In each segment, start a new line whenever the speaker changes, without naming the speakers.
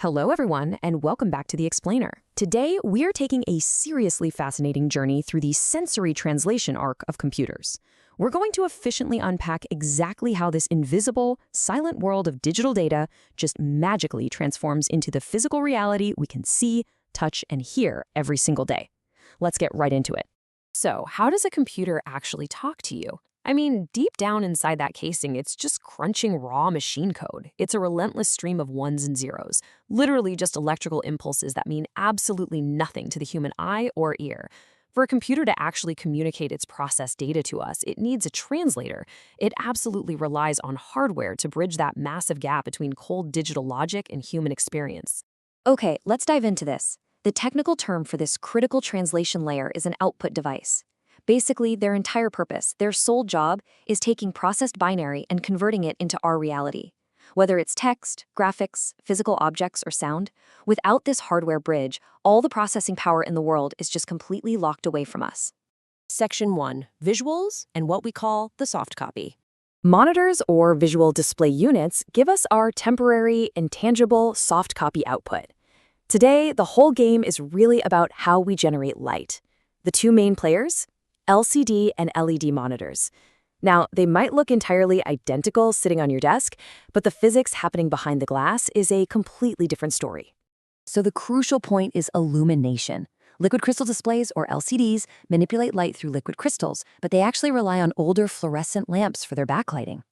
Hello, everyone, and welcome back to The Explainer. Today, we are taking a seriously fascinating journey through the sensory translation arc of computers. We're going to efficiently unpack exactly how this invisible, silent world of digital data just magically transforms into the physical reality we can see, touch, and hear every single day. Let's get right into it. So, how does a computer actually talk to you? I mean, deep down inside that casing, it's just crunching raw machine code. It's a relentless stream of ones and zeros, literally just electrical impulses that mean absolutely nothing to the human eye or ear. For a computer to actually communicate its processed data to us, it needs a translator. It absolutely relies on hardware to bridge that massive gap between cold digital logic and human experience.
Okay, let's dive into this. The technical term for this critical translation layer is an output device. Basically, their entire purpose, their sole job, is taking processed binary and converting it into our reality. Whether it's text, graphics, physical objects, or sound, without this hardware bridge, all the processing power in the world is just completely locked away from us.
Section 1. Visuals and what we call the soft copy.
Monitors or visual display units give us our temporary, intangible, soft copy output. Today, the whole game is really about how we generate light. The two main players? LCD and LED monitors. Now, they might look entirely identical sitting on your desk, but the physics happening behind the glass is a completely different story.
So the crucial point is illumination. Liquid crystal displays, or LCDs, manipulate light through liquid crystals, but they actually rely on older fluorescent lamps for their backlighting.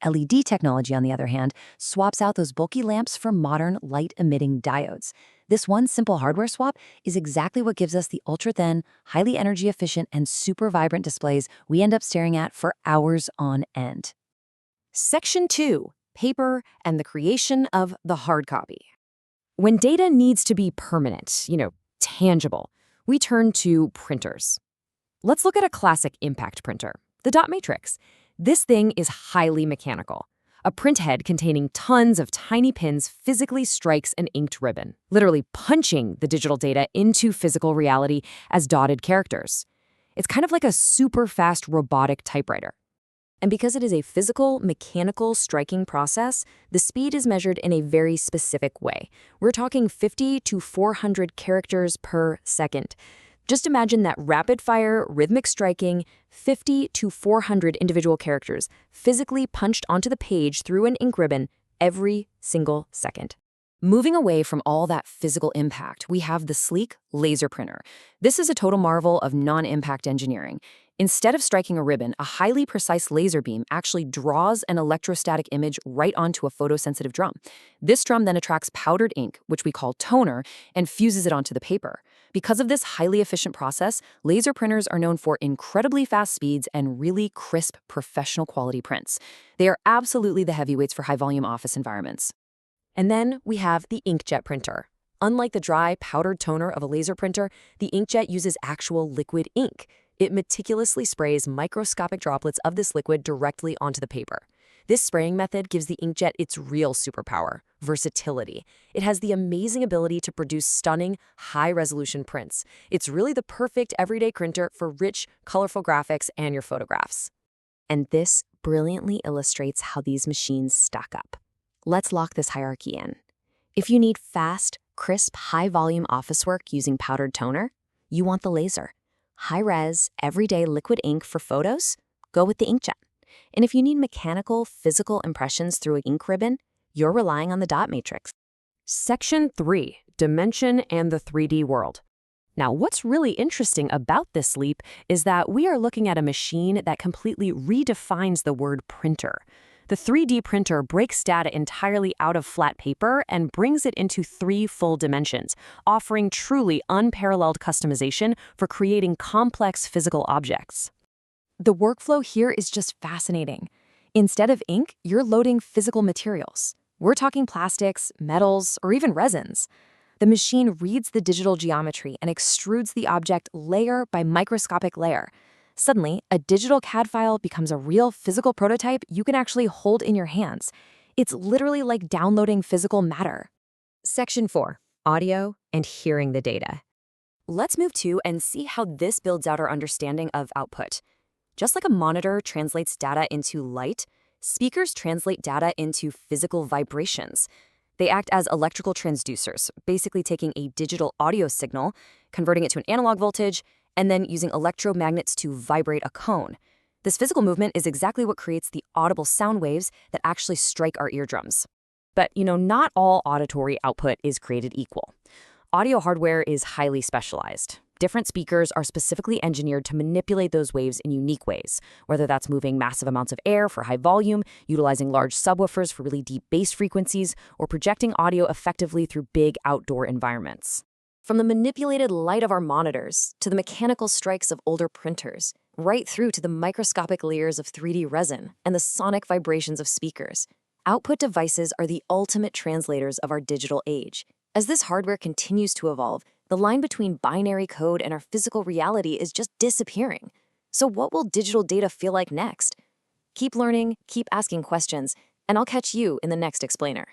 LED technology, on the other hand, swaps out those bulky lamps for modern light-emitting diodes. This one simple hardware swap is exactly what gives us the ultra-thin, highly energy-efficient, and super vibrant displays we end up staring at for hours on end.
Section 2. Paper and the creation of the hard copy. When data needs to be permanent, tangible, we turn to printers. Let's look at a classic impact printer, the dot matrix. This thing is highly mechanical. A printhead containing tons of tiny pins physically strikes an inked ribbon, literally punching the digital data into physical reality as dotted characters. It's kind of like a super fast robotic typewriter. And because it is a physical, mechanical striking process, the speed is measured in a very specific way. We're talking 50 to 400 characters per second. Just imagine that rapid-fire, rhythmic striking, 50 to 400 individual characters physically punched onto the page through an ink ribbon every single second. Moving away from all that physical impact, we have the sleek laser printer. This is a total marvel of non-impact engineering. Instead of striking a ribbon, a highly precise laser beam actually draws an electrostatic image right onto a photosensitive drum. This drum then attracts powdered ink, which we call toner, and fuses it onto the paper. Because of this highly efficient process, laser printers are known for incredibly fast speeds and really crisp, professional quality prints. They are absolutely the heavyweights for high-volume office environments. And then we have the inkjet printer. Unlike the dry, powdered toner of a laser printer, the inkjet uses actual liquid ink. It meticulously sprays microscopic droplets of this liquid directly onto the paper. This spraying method gives the inkjet its real superpower, versatility. It has the amazing ability to produce stunning, high-resolution prints. It's really the perfect everyday printer for rich, colorful graphics and your photographs. And this brilliantly illustrates how these machines stack up. Let's lock this hierarchy in. If you need fast, crisp, high-volume office work using powdered toner, you want the laser. High-res, everyday liquid ink for photos? Go with the inkjet. And if you need mechanical, physical impressions through an ink ribbon, you're relying on the dot matrix. Section 3. Dimension and the 3D world. Now, what's really interesting about this leap is that we are looking at a machine that completely redefines the word printer. The 3D printer breaks data entirely out of flat paper and brings it into 3 full dimensions, offering truly unparalleled customization for creating complex physical objects. The workflow here is just fascinating. Instead of ink, you're loading physical materials. We're talking plastics, metals, or even resins. The machine reads the digital geometry and extrudes the object layer by microscopic layer. Suddenly, a digital CAD file becomes a real physical prototype you can actually hold in your hands. It's literally like downloading physical matter. Section 4. Audio and hearing the data. Let's move to and see how this builds out our understanding of output. Just like a monitor translates data into light, speakers translate data into physical vibrations. They act as electrical transducers, basically taking a digital audio signal, converting it to an analog voltage, and then using electromagnets to vibrate a cone. This physical movement is exactly what creates the audible sound waves that actually strike our eardrums. But, not all auditory output is created equal. Audio hardware is highly specialized. Different speakers are specifically engineered to manipulate those waves in unique ways, whether that's moving massive amounts of air for high volume, utilizing large subwoofers for really deep bass frequencies, or projecting audio effectively through big outdoor environments. From the manipulated light of our monitors, to the mechanical strikes of older printers, right through to the microscopic layers of 3D resin and the sonic vibrations of speakers, output devices are the ultimate translators of our digital age. As this hardware continues to evolve, the line between binary code and our physical reality is just disappearing. So what will digital data feel like next? Keep learning, keep asking questions, and I'll catch you in the next explainer.